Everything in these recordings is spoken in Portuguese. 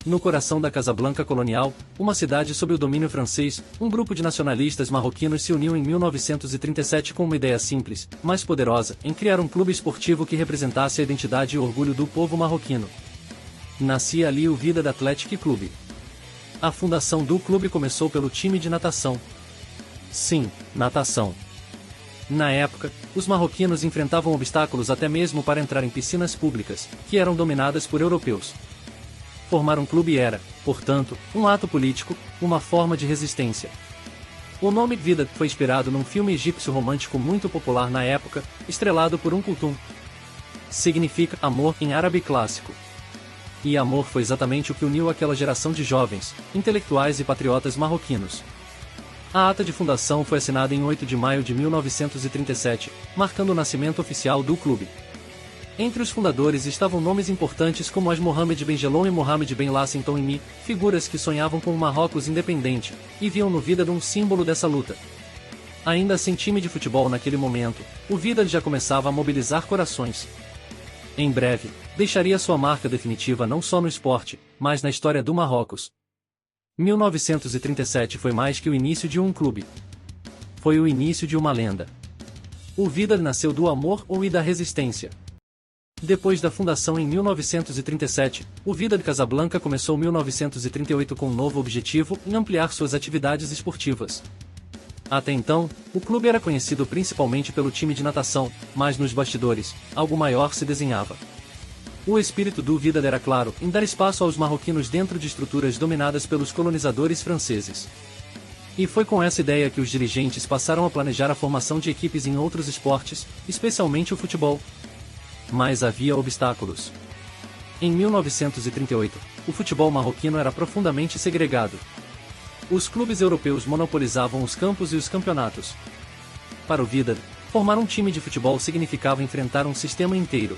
No coração da Casablanca colonial, uma cidade sob o domínio francês, um grupo de nacionalistas marroquinos se uniu em 1937 com uma ideia simples, mas poderosa, em criar um clube esportivo que representasse a identidade e orgulho do povo marroquino. Nascia ali o Wydad Athletic Club. A fundação do clube começou pelo time de natação. Sim, natação. Na época, os marroquinos enfrentavam obstáculos até mesmo para entrar em piscinas públicas, que eram dominadas por europeus. Formar um clube era, portanto, um ato político, uma forma de resistência. O nome Wydad foi inspirado num filme egípcio romântico muito popular na época, estrelado por Kulthum. Significa amor em árabe clássico. E amor foi exatamente o que uniu aquela geração de jovens, intelectuais e patriotas marroquinos. A ata de fundação foi assinada em 8 de maio de 1937, marcando o nascimento oficial do clube. Entre os fundadores estavam nomes importantes como As Mohamed Ben Jelloun e Mohamed Ben Lassen Toumi, figuras que sonhavam com um Marrocos independente, e viam no Wydad um símbolo dessa luta. Ainda sem time de futebol naquele momento, o Wydad já começava a mobilizar corações. Em breve, deixaria sua marca definitiva não só no esporte, mas na história do Marrocos. 1937 foi mais que o início de um clube. Foi o início de uma lenda. O Wydad nasceu do amor e da resistência. Depois da fundação em 1937, o Wydad Casablanca começou 1938 com um novo objetivo em ampliar suas atividades esportivas. Até então, o clube era conhecido principalmente pelo time de natação, mas nos bastidores, algo maior se desenhava. O espírito do Wydad era claro, em dar espaço aos marroquinos dentro de estruturas dominadas pelos colonizadores franceses. E foi com essa ideia que os dirigentes passaram a planejar a formação de equipes em outros esportes, especialmente o futebol. Mas havia obstáculos. Em 1938, o futebol marroquino era profundamente segregado. Os clubes europeus monopolizavam os campos e os campeonatos. Para o Wydad, formar um time de futebol significava enfrentar um sistema inteiro.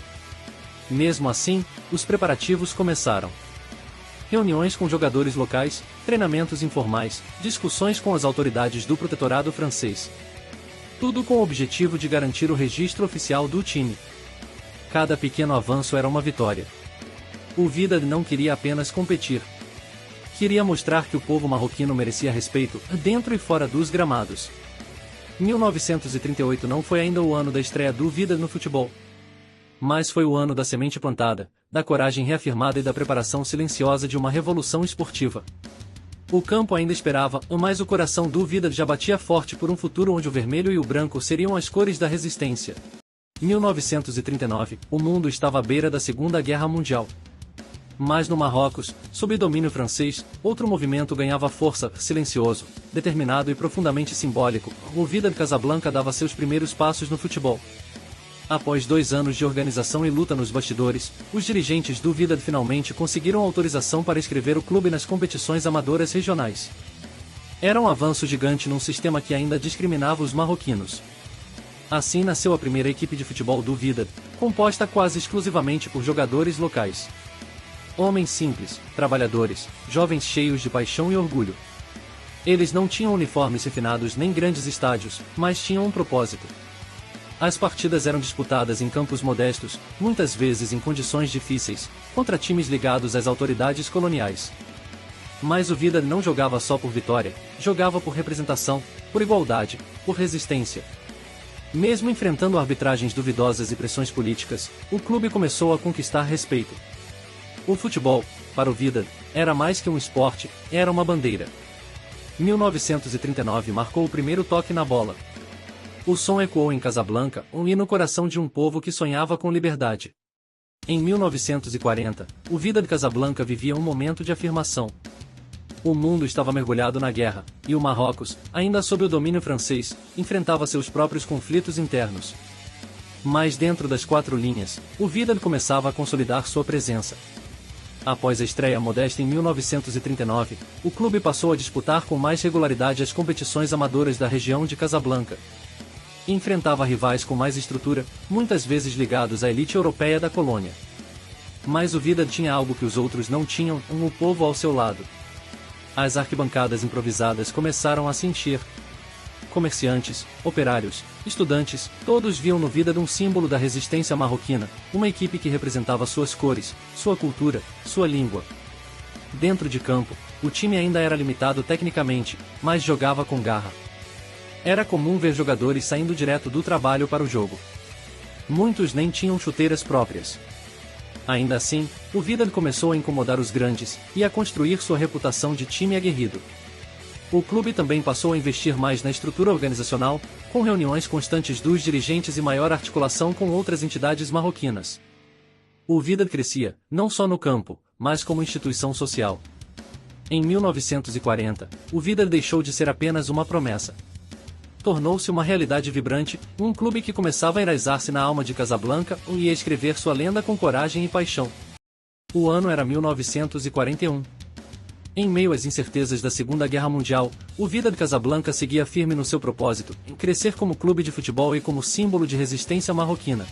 Mesmo assim, os preparativos começaram. Reuniões com jogadores locais, treinamentos informais, discussões com as autoridades do protetorado francês. Tudo com o objetivo de garantir o registro oficial do time. Cada pequeno avanço era uma vitória. O Wydad não queria apenas competir. Queria mostrar que o povo marroquino merecia respeito, dentro e fora dos gramados. 1938 não foi ainda o ano da estreia do Wydad no futebol. Mas foi o ano da semente plantada, da coragem reafirmada e da preparação silenciosa de uma revolução esportiva. O campo ainda esperava, mas o coração do Wydad já batia forte por um futuro onde o vermelho e o branco seriam as cores da resistência. 1939, o mundo estava à beira da Segunda Guerra Mundial. Mas no Marrocos, sob domínio francês, outro movimento ganhava força, silencioso, determinado e profundamente simbólico. O Wydad Casablanca dava seus primeiros passos no futebol. Após 2 anos de organização e luta nos bastidores, os dirigentes do Wydad finalmente conseguiram autorização para inscrever o clube nas competições amadoras regionais. Era um avanço gigante num sistema que ainda discriminava os marroquinos. Assim nasceu a primeira equipe de futebol do Wydad, composta quase exclusivamente por jogadores locais. Homens simples, trabalhadores, jovens cheios de paixão e orgulho. Eles não tinham uniformes refinados nem grandes estádios, mas tinham um propósito. As partidas eram disputadas em campos modestos, muitas vezes em condições difíceis, contra times ligados às autoridades coloniais. Mas o Wydad não jogava só por vitória, jogava por representação, por igualdade, por resistência. Mesmo enfrentando arbitragens duvidosas e pressões políticas, o clube começou a conquistar respeito. O futebol, para o Wydad, era mais que um esporte, era uma bandeira. 1939 marcou o primeiro toque na bola. O som ecoou em Casablanca, e no coração de um povo que sonhava com liberdade. Em 1940, o Wydad Casablanca vivia um momento de afirmação. O mundo estava mergulhado na guerra, e o Marrocos, ainda sob o domínio francês, enfrentava seus próprios conflitos internos. Mas dentro das 4 linhas, o Wydad começava a consolidar sua presença. Após a estreia modesta em 1939, o clube passou a disputar com mais regularidade as competições amadoras da região de Casablanca. Enfrentava rivais com mais estrutura, muitas vezes ligados à elite europeia da colônia. Mas o Wydad tinha algo que os outros não tinham, o povo ao seu lado. As arquibancadas improvisadas começaram a se encher. Comerciantes, operários, estudantes, todos viam no Wydad um símbolo da resistência marroquina, uma equipe que representava suas cores, sua cultura, sua língua. Dentro de campo, o time ainda era limitado tecnicamente, mas jogava com garra. Era comum ver jogadores saindo direto do trabalho para o jogo. Muitos nem tinham chuteiras próprias. Ainda assim, o Wydad começou a incomodar os grandes, e a construir sua reputação de time aguerrido. O clube também passou a investir mais na estrutura organizacional, com reuniões constantes dos dirigentes e maior articulação com outras entidades marroquinas. O Wydad crescia, não só no campo, mas como instituição social. Em 1940, o Wydad deixou de ser apenas uma promessa. Tornou-se uma realidade vibrante, um clube que começava a enraizar-se na alma de Casablanca e ia escrever sua lenda com coragem e paixão. O ano era 1941. Em meio às incertezas da Segunda Guerra Mundial, o Wydad Casablanca seguia firme no seu propósito, em crescer como clube de futebol e como símbolo de resistência marroquina.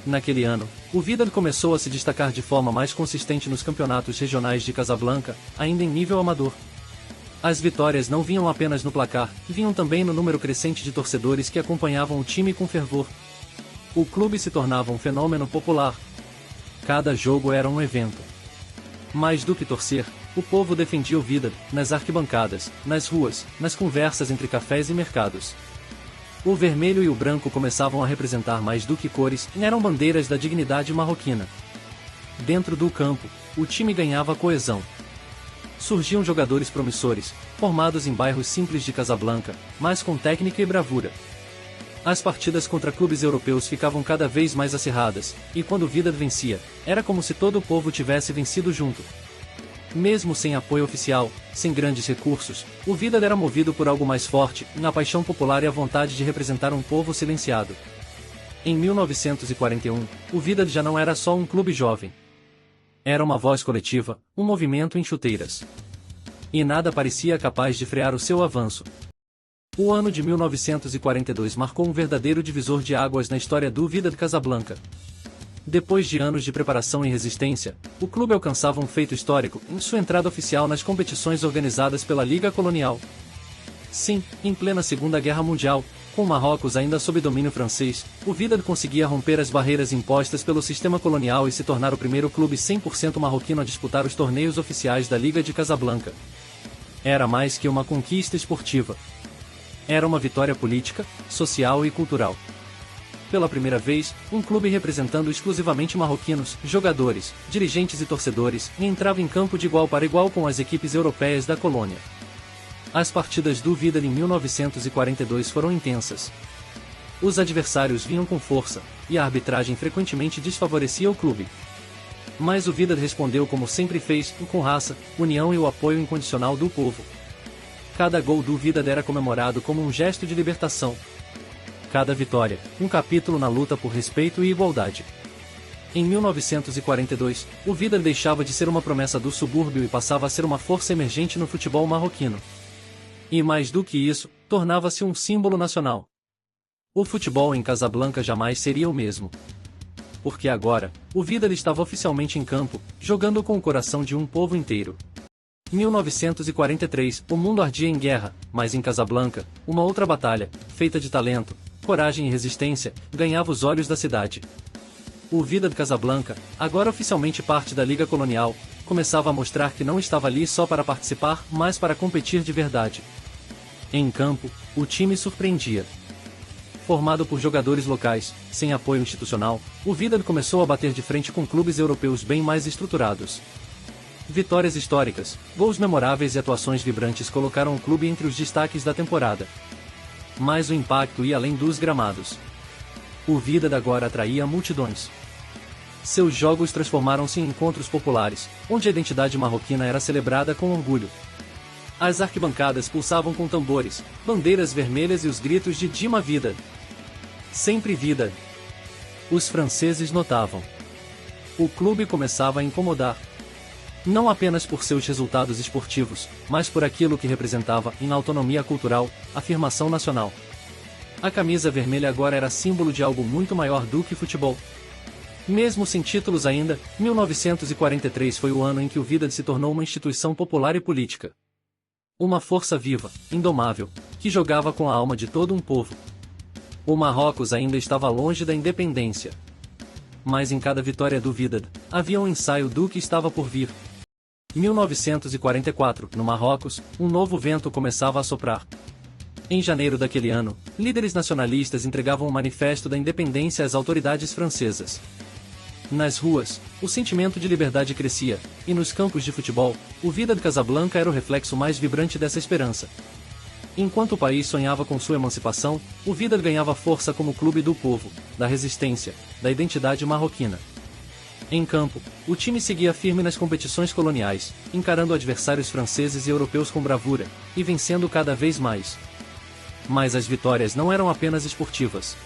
Naquele ano, o Wydad começou a se destacar de forma mais consistente nos campeonatos regionais de Casablanca, ainda em nível amador. As vitórias não vinham apenas no placar, vinham também no número crescente de torcedores que acompanhavam o time com fervor. O clube se tornava um fenômeno popular. Cada jogo era um evento. Mais do que torcer, o povo defendia o Wydad, nas arquibancadas, nas ruas, nas conversas entre cafés e mercados. O vermelho e o branco começavam a representar mais do que cores, eram bandeiras da dignidade marroquina. Dentro do campo, o time ganhava coesão. Surgiam jogadores promissores, formados em bairros simples de Casablanca, mas com técnica e bravura. As partidas contra clubes europeus ficavam cada vez mais acirradas, e quando o Wydad vencia, era como se todo o povo tivesse vencido junto. Mesmo sem apoio oficial, sem grandes recursos, o Wydad era movido por algo mais forte, a paixão popular e a vontade de representar um povo silenciado. Em 1941, o Wydad já não era só um clube jovem. Era uma voz coletiva, um movimento em chuteiras. E nada parecia capaz de frear o seu avanço. O ano de 1942 marcou um verdadeiro divisor de águas na história do Wydad Casablanca. Depois de anos de preparação e resistência, o clube alcançava um feito histórico em sua entrada oficial nas competições organizadas pela Liga Colonial. Sim, em plena Segunda Guerra Mundial, com Marrocos ainda sob domínio francês, o Wydad conseguia romper as barreiras impostas pelo sistema colonial e se tornar o primeiro clube 100% marroquino a disputar os torneios oficiais da Liga de Casablanca. Era mais que uma conquista esportiva. Era uma vitória política, social e cultural. Pela primeira vez, um clube representando exclusivamente marroquinos, jogadores, dirigentes e torcedores, entrava em campo de igual para igual com as equipes europeias da colônia. As partidas do Wydad em 1942 foram intensas. Os adversários vinham com força, e a arbitragem frequentemente desfavorecia o clube. Mas o Wydad respondeu como sempre fez, com raça, união e o apoio incondicional do povo. Cada gol do Wydad era comemorado como um gesto de libertação. Cada vitória, um capítulo na luta por respeito e igualdade. Em 1942, o Wydad deixava de ser uma promessa do subúrbio e passava a ser uma força emergente no futebol marroquino. E mais do que isso, tornava-se um símbolo nacional. O futebol em Casablanca jamais seria o mesmo. Porque agora, o Wydad estava oficialmente em campo, jogando com o coração de um povo inteiro. 1943, o mundo ardia em guerra, mas em Casablanca, uma outra batalha, feita de talento, coragem e resistência, ganhava os olhos da cidade. O Wydad Casablanca, agora oficialmente parte da Liga Colonial, começava a mostrar que não estava ali só para participar, mas para competir de verdade. Em campo, o time surpreendia. Formado por jogadores locais, sem apoio institucional, o Wydad começou a bater de frente com clubes europeus bem mais estruturados. Vitórias históricas, gols memoráveis e atuações vibrantes colocaram o clube entre os destaques da temporada. Mas o impacto ia além dos gramados. O Wydad agora atraía multidões. Seus jogos transformaram-se em encontros populares, onde a identidade marroquina era celebrada com orgulho. As arquibancadas pulsavam com tambores, bandeiras vermelhas e os gritos de Dima Wydad. Sempre Wydad. Os franceses notavam. O clube começava a incomodar. Não apenas por seus resultados esportivos, mas por aquilo que representava em autonomia cultural, afirmação nacional. A camisa vermelha agora era símbolo de algo muito maior do que futebol. Mesmo sem títulos ainda, 1943 foi o ano em que o Wydad se tornou uma instituição popular e política. Uma força viva, indomável, que jogava com a alma de todo um povo. O Marrocos ainda estava longe da independência. Mas em cada vitória do Wydad, havia um ensaio do que estava por vir. 1944, no Marrocos, um novo vento começava a soprar. Em janeiro daquele ano, líderes nacionalistas entregavam um manifesto da independência às autoridades francesas. Nas ruas, o sentimento de liberdade crescia, e nos campos de futebol, o Wydad Casablanca era o reflexo mais vibrante dessa esperança. Enquanto o país sonhava com sua emancipação, o Wydad ganhava força como clube do povo, da resistência, da identidade marroquina. Em campo, o time seguia firme nas competições coloniais, encarando adversários franceses e europeus com bravura, e vencendo cada vez mais. Mas as vitórias não eram apenas esportivas.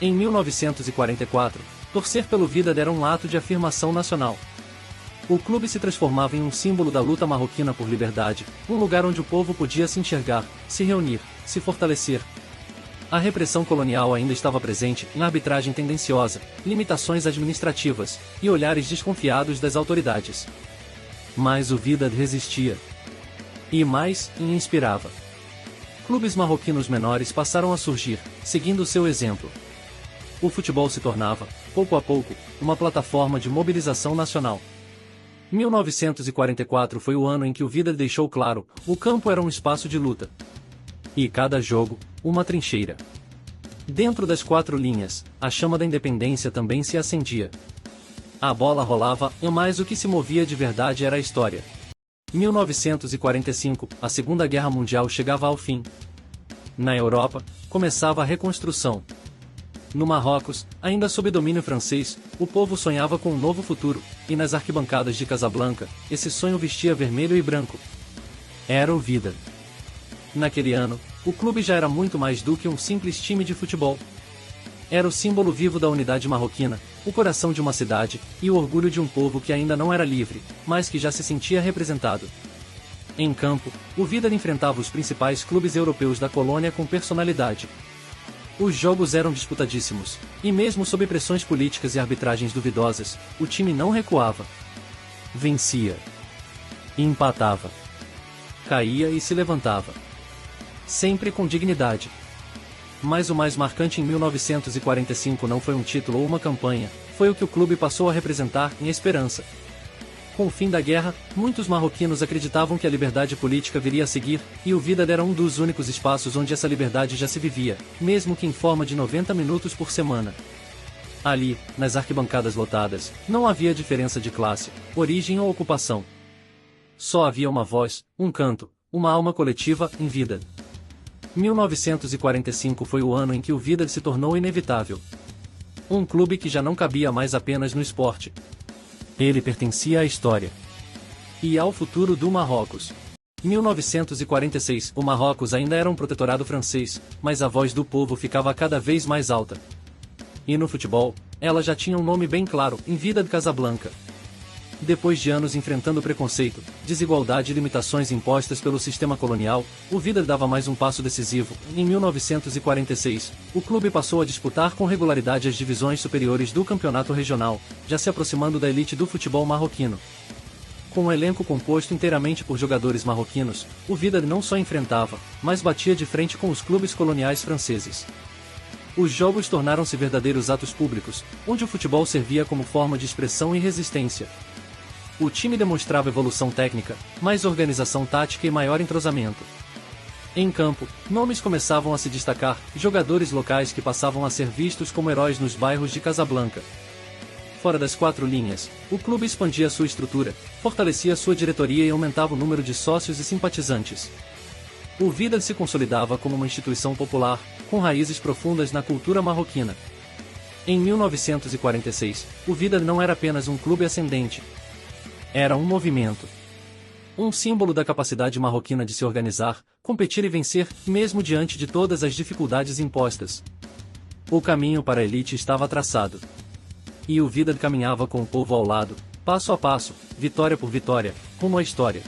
Em 1944, torcer pelo Wydad era um ato de afirmação nacional. O clube se transformava em um símbolo da luta marroquina por liberdade, um lugar onde o povo podia se enxergar, se reunir, se fortalecer. A repressão colonial ainda estava presente, na arbitragem tendenciosa, limitações administrativas e olhares desconfiados das autoridades. Mas o Wydad resistia. E mais, inspirava. Clubes marroquinos menores passaram a surgir, seguindo seu exemplo. O futebol se tornava, pouco a pouco, uma plataforma de mobilização nacional. 1944 foi o ano em que o Wydad deixou claro, o campo era um espaço de luta. E cada jogo, uma trincheira. Dentro das quatro linhas, a chama da independência também se acendia. A bola rolava, mas o que se movia de verdade era a história. 1945, a Segunda Guerra Mundial chegava ao fim. Na Europa, começava a reconstrução. No Marrocos, ainda sob domínio francês, o povo sonhava com um novo futuro, e nas arquibancadas de Casablanca, esse sonho vestia vermelho e branco. Era o Wydad. Naquele ano, o clube já era muito mais do que um simples time de futebol. Era o símbolo vivo da unidade marroquina, o coração de uma cidade, e o orgulho de um povo que ainda não era livre, mas que já se sentia representado. Em campo, o Wydad enfrentava os principais clubes europeus da colônia com personalidade. Os jogos eram disputadíssimos, e mesmo sob pressões políticas e arbitragens duvidosas, o time não recuava. Vencia. Empatava. Caía e se levantava. Sempre com dignidade. Mas o mais marcante em 1945 não foi um título ou uma campanha, foi o que o clube passou a representar em esperança. Com o fim da guerra, muitos marroquinos acreditavam que a liberdade política viria a seguir, e o Wydad era um dos únicos espaços onde essa liberdade já se vivia, mesmo que em forma de 90 minutos por semana. Ali, nas arquibancadas lotadas, não havia diferença de classe, origem ou ocupação. Só havia uma voz, um canto, uma alma coletiva em Wydad. 1945 foi o ano em que o Wydad se tornou inevitável. Um clube que já não cabia mais apenas no esporte. Ele pertencia à história. E ao futuro do Marrocos. 1946, o Marrocos ainda era um protetorado francês, mas a voz do povo ficava cada vez mais alta. E no futebol, ela já tinha um nome bem claro, em Wydad Casablanca. Depois de anos enfrentando preconceito, desigualdade e limitações impostas pelo sistema colonial, o Wydad dava mais um passo decisivo. Em 1946, o clube passou a disputar com regularidade as divisões superiores do campeonato regional, já se aproximando da elite do futebol marroquino. Com um elenco composto inteiramente por jogadores marroquinos, o Wydad não só enfrentava, mas batia de frente com os clubes coloniais franceses. Os jogos tornaram-se verdadeiros atos públicos, onde o futebol servia como forma de expressão e resistência. O time demonstrava evolução técnica, mais organização tática e maior entrosamento. Em campo, nomes começavam a se destacar, jogadores locais que passavam a ser vistos como heróis nos bairros de Casablanca. Fora das quatro linhas, o clube expandia sua estrutura, fortalecia sua diretoria e aumentava o número de sócios e simpatizantes. O Wydad se consolidava como uma instituição popular, com raízes profundas na cultura marroquina. Em 1946, o Wydad não era apenas um clube ascendente. Era um movimento. Um símbolo da capacidade marroquina de se organizar, competir e vencer, mesmo diante de todas as dificuldades impostas. O caminho para a elite estava traçado. E o Wydad caminhava com o povo ao lado, passo a passo, vitória por vitória, rumo à história.